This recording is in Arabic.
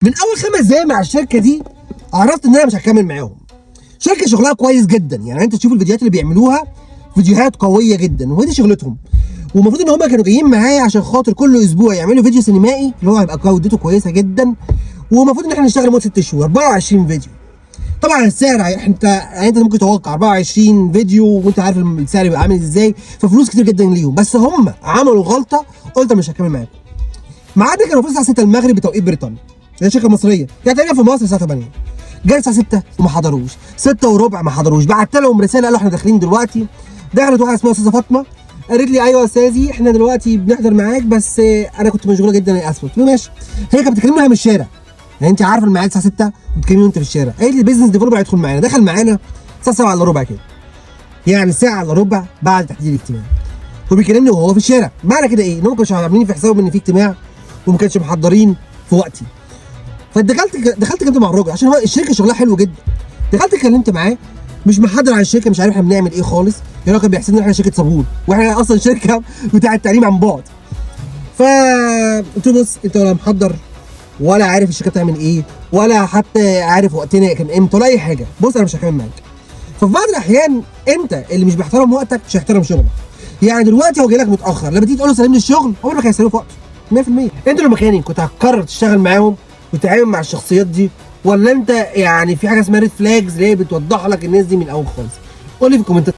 من اول 5 دقايق مع الشركه دي عرفت ان انا مش هكمل معاهم. شركه شغلها كويس جدا، يعني انت تشوف الفيديوهات اللي بيعملوها فيديوهات قويه جدا، ودي شغلتهم. والمفروض ان هم كانوا جايين معايا عشان خاطر كل اسبوع يعملوا فيديو سينمائي اللي هو هيبقى جودته كويسه جدا، ومفروض ان احنا نشتغل لمده 6 شهور 24 فيديو. طبعا السعر انت ممكن تتوقع 24 فيديو وانت عارف السعر بيبقى عامل ازاي، ففلوس كتير جدا ليهم. بس هم عملوا غلطه، قلت مش هكمل معاكم. ميعادنا كان المفروض الساعه 6 المغرب بتوقيت بريطانيا، هي شركه مصريه، يعني تقريبا في مصر الساعه 8. جاي الساعه 6 وما حضروش، 6 وربع ما حضروش. بعت لهم رساله قالوا احنا داخلين دلوقتي. دخلت واحده اسمها استاذه فاطمه قالت لي ايوه يا استاذي احنا دلوقتي بنحضر معاك، بس انا كنت مشغوله جدا يا اسف. قلت له ماشي. هي كانت بتكلمني من الشارع، يعني انت عارفه الميعاد الساعه 6 وبتكلمني وانت في الشارع. قالت لي البيزنس ديفلوبر هيدخل معانا، دخل معانا الساعه 7 الا ربع كده، يعني ساعه الا ربع بعد تحديد الاجتماع. هو بيكلمني وهو في الشارع. معنى كده ايه؟ انهم ما كانوش عاملين في حسابهم ان في اجتماع وما كانش محضرين في وقتي. فدخلت كلمت مع الراجل عشان هو الشركه شغلها حلو جدا. دخلت اتكلمت معاه، مش محضر عن الشركه، مش عارف احنا بنعمل ايه خالص. يعني هو كان بيحسبنا ان احنا شركه صابون واحنا اصلا شركه بتاعه تعليم عن بعد. فقلت له بص، انت ولا محضر ولا عارف الشركه بتعمل ايه ولا حتى عارف وقتنا كان امتى ولا اي حاجه. بص انا مش هكمل معاك. ففي بعض الاحيان انت اللي مش بيحترم وقتك مش هيحترم شغلك. يعني دلوقتي هو جاي لك متاخر، لما تيجي تقول له سلم لي الشغل عمرك ما هيسلمه في وقته 100%. انت لو مكاني كنت هتقرر تشتغل معاهم وتتعامل مع الشخصيات دي، ولا انت يعني في حاجه اسمها ريد فلاجز اللي هي بتوضح لك الناس دي من الاول خالص؟ قول لي في الكومنتات.